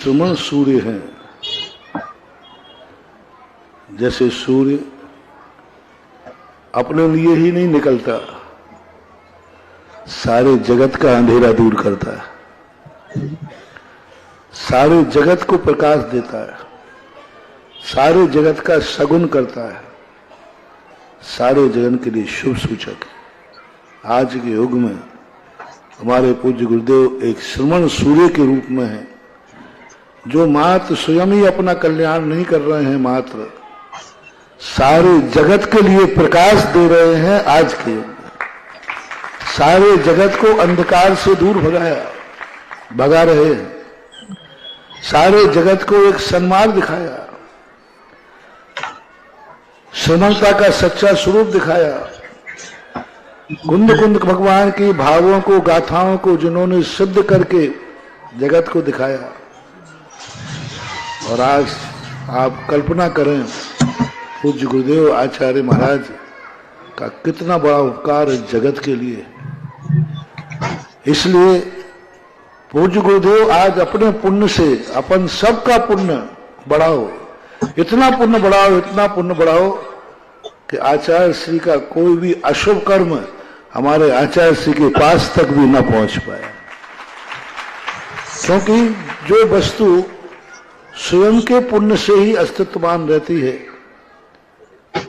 सुमन सूर्य हैं। जैसे सूर्य अपने लिए ही नहीं निकलता, सारे जगत का अंधेरा दूर करता है, सारे जगत को प्रकाश देता है, सारे जगत का सगुन करता है, सारे जगत के लिए शुभ सूचक है। आज के युग में हमारे पूज्य गुरुदेव एक सुमन सूर्य के रूप में हैं, जो मात्र स्वयं ही अपना कल्याण नहीं कर रहे हैं, मात्र सारे जगत के लिए प्रकाश दे रहे हैं। आज के युग में सारे जगत को अंधकार से दूर भगा रहे हैं, सारे जगत को एक सन्मार्ग दिखाया, समता का सच्चा स्वरूप दिखाया, कुंद कुंद भगवान की भावों को, गाथाओं को जिन्होंने सिद्ध करके जगत को दिखाया। और आज आप कल्पना करें पूज्य गुरुदेव आचार्य महाराज का कितना बड़ा उपकार है जगत के लिए। इसलिए पूज्य गुरुदेव आज अपने पुण्य से अपन सबका पुण्य बढ़ाओ, इतना पुण्य बढ़ाओ, इतना पुण्य बढ़ाओ कि आचार्य श्री का कोई भी अशुभ कर्म हमारे आचार्य श्री के पास तक भी न पहुंच पाए। क्योंकि जो वस्तु स्वयं के पुण्य से ही अस्तित्वमान रहती है,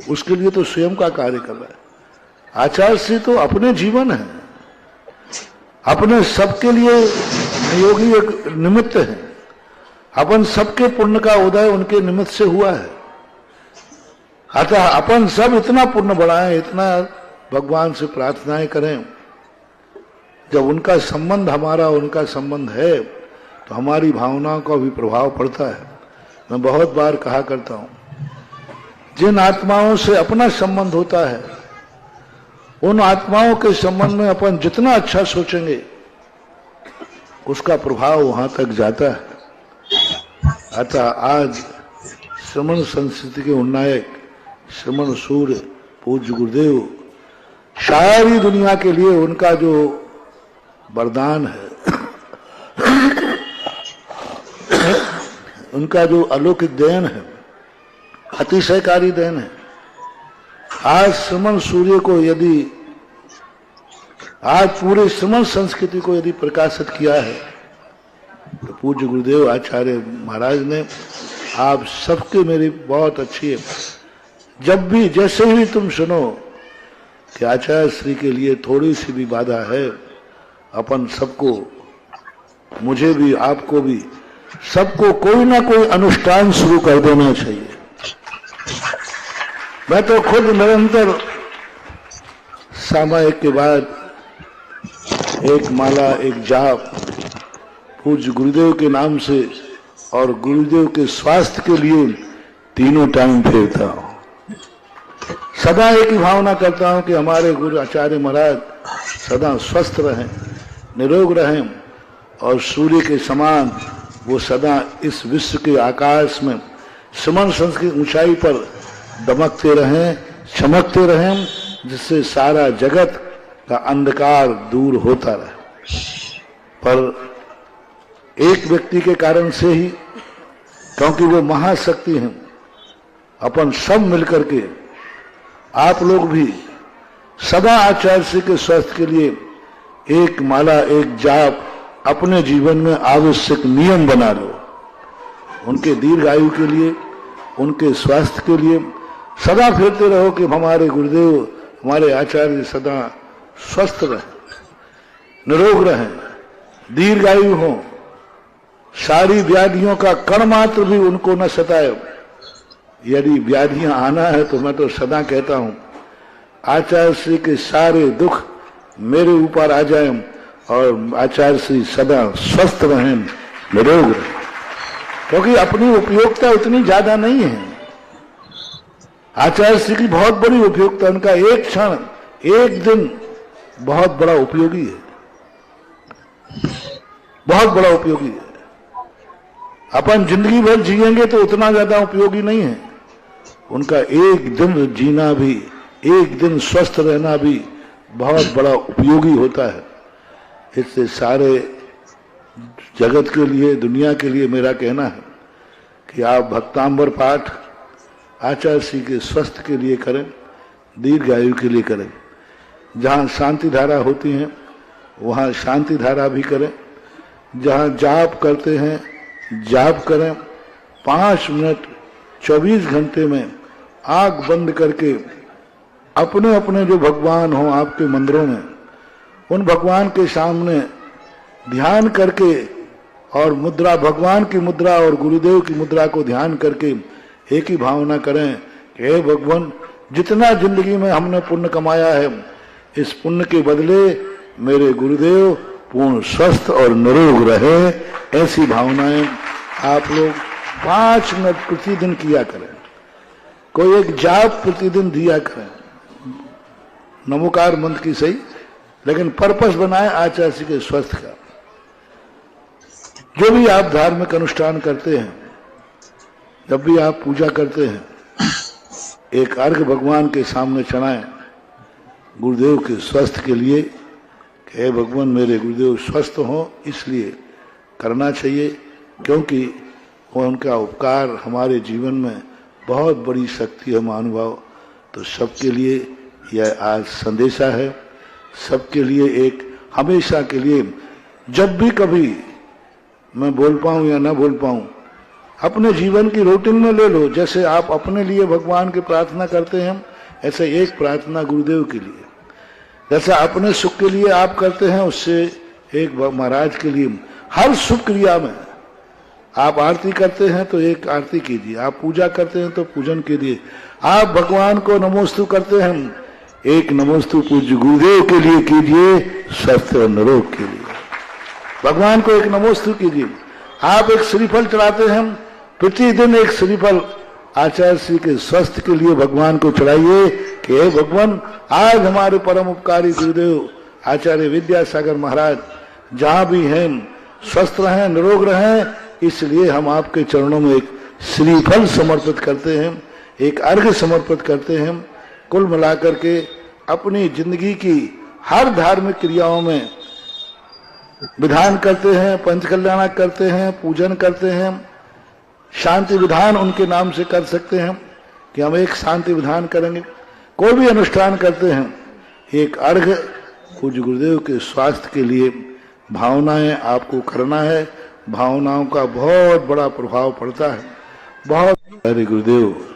उसके लिए तो स्वयं का कार्य कर रहा है। आचार्य श्री तो अपने जीवन है, अपने सबके लिए नियोगी एक निमित्त है। अपन सबके पुण्य का उदय उनके निमित्त से हुआ है। अतः अपन सब इतना पुण्य बढ़ाएं, इतना भगवान से प्रार्थनाएं करें। जब उनका संबंध हमारा उनका संबंध है तो हमारी भावनाओं का भी प्रभाव पड़ता है। मैं बहुत बार कहा करता हूं, जिन आत्माओं से अपना संबंध होता है, उन आत्माओं के संबंध में अपन जितना अच्छा सोचेंगे उसका प्रभाव वहां तक जाता है। अतः आज श्रमण संस्कृति के उन्नायक श्रमण सूर्य पूज्य गुरुदेव, सारी दुनिया के लिए उनका जो वरदान है, उनका जो अलौकिक देन है, अतिशयकारी देन है। आज श्रमण सूर्य को यदि, आज पूरे श्रमण संस्कृति को यदि प्रकाशित किया है तो पूज्य गुरुदेव आचार्य महाराज ने। आप सबके मेरी बहुत अच्छी है। जब भी जैसे ही तुम सुनो कि आचार्य श्री के लिए थोड़ी सी भी बाधा है, अपन सबको, मुझे भी, आपको भी, सबको कोई ना कोई अनुष्ठान शुरू कर देना चाहिए। मैं तो खुद निरंतर सामायिक के बाद एक माला, एक जाप पूज्य गुरुदेव के नाम से और गुरुदेव के स्वास्थ्य के लिए तीनों टाइम फेरता हूं। सदा एक ही भावना करता हूं कि हमारे गुरु आचार्य महाराज सदा स्वस्थ रहें, निरोग रहें और सूर्य के समान वो सदा इस विश्व के आकाश में सुमन संस्कृत की ऊंचाई पर दमकते रहें, चमकते रहें, जिससे सारा जगत का अंधकार दूर होता रहे। पर एक व्यक्ति के कारण से ही, क्योंकि वो महाशक्ति हैं, अपन सब मिलकर के, आप लोग भी सदा आचार्य श्री के स्वास्थ्य के लिए एक माला, एक जाप अपने जीवन में आवश्यक नियम बना लो। उनके दीर्घायु के लिए, उनके स्वास्थ्य के लिए सदा फेरते रहो कि हमारे गुरुदेव, हमारे आचार्य सदा स्वस्थ रहें, निरोग रहें, दीर्घायु हो, सारी व्याधियों का कण मात्र भी उनको न सताए। यदि व्याधियां आना है तो मैं तो सदा कहता हूं, आचार्य श्री के सारे दुख मेरे ऊपर आ जाएं और आचार्य श्री सदा स्वस्थ रहें, निरोग रहें। क्योंकि अपनी उपयोगिता उतनी ज्यादा नहीं है। आचार्य श्री की बहुत बड़ी उपयोगिता, उनका एक क्षण, एक दिन बहुत बड़ा उपयोगी है, बहुत बड़ा उपयोगी है। अपन जिंदगी भर जिएंगे तो उतना ज्यादा उपयोगी नहीं है। उनका एक दिन जीना भी, एक दिन स्वस्थ रहना भी बहुत बड़ा उपयोगी होता है। इससे सारे जगत के लिए, दुनिया के लिए मेरा कहना है कि आप भक्तांबर पाठ आचार्य श्री के स्वस्थ के लिए करें, दीर्घायु के लिए करें। जहाँ शांति धारा होती हैं वहाँ शांति धारा भी करें। जहाँ जाप करते हैं जाप करें। 5 मिनट 24 घंटे में आंख बंद करके अपने अपने जो भगवान हो आपके मंदिरों में, उन भगवान के सामने ध्यान करके और मुद्रा, भगवान की मुद्रा और गुरुदेव की मुद्रा को ध्यान करके एक ही भावना करें कि हे भगवान, जितना जिंदगी में हमने पुण्य कमाया है, इस पुण्य के बदले मेरे गुरुदेव पूर्ण स्वस्थ और निरोग रहे। ऐसी भावनाएं आप लोग 5 मिनट प्रतिदिन किया करें। कोई एक जाप प्रतिदिन दिया करें, नमोकार मंत्र की सही, लेकिन पर्पस बनाए आचार्य श्री के स्वस्थ का। जो भी आप धार्मिक अनुष्ठान करते हैं, जब भी आप पूजा करते हैं, एक अर्घ भगवान के सामने चढ़ाएं गुरुदेव के स्वस्थ के लिए कि हे भगवान मेरे गुरुदेव स्वस्थ हों, इसलिए करना चाहिए, क्योंकि उनका उपकार हमारे जीवन में बहुत बड़ी शक्ति है महानुभाव। तो सबके लिए यह आज संदेशा है, सबके लिए एक हमेशा के लिए, जब भी कभी मैं बोल पाऊं या ना बोल पाऊं, अपने जीवन की रूटीन में ले लो। जैसे आप अपने लिए भगवान की प्रार्थना करते हैं, ऐसे एक प्रार्थना गुरुदेव के लिए। जैसे अपने सुख के लिए आप करते हैं, उससे एक महाराज के लिए। हर शुभ क्रिया में आप आरती करते हैं तो एक आरती कीजिए, आप पूजा करते हैं तो पूजन कीजिए, आप भगवान को नमोस्तु करते हैं, एक नमोस्तु पूज्य गुरुदेव के लिए कीजिए, स्वस्थ और निरोग के लिए भगवान को एक नमोस्तु कीजिए। आप एक श्रीफल चढ़ाते हैं, प्रतिदिन एक श्रीफल आचार्य श्री के स्वस्थ के लिए भगवान को चढ़ाइए कि हे भगवान, आज हमारे परम उपकारी गुरुदेव आचार्य विद्यासागर महाराज जहां भी हैं स्वस्थ रहें, निरोग रहें, इसलिए हम आपके चरणों में एक श्रीफल समर्पित करते हैं, एक अर्घ्य समर्पित करते हैं। कुल मिलाकर के अपनी जिंदगी की हर धार्मिक क्रियाओं में विधान करते हैं, पंचकल्याणक करते हैं, पूजन करते हैं, शांति विधान उनके नाम से कर सकते हैं कि हम एक शांति विधान करेंगे। कोई भी अनुष्ठान करते हैं, एक अर्घ पूज्य गुरुदेव के स्वास्थ्य के लिए भावनाएं आपको करना है। भावनाओं का बहुत बड़ा प्रभाव पड़ता है। बहुत। हरे गुरुदेव।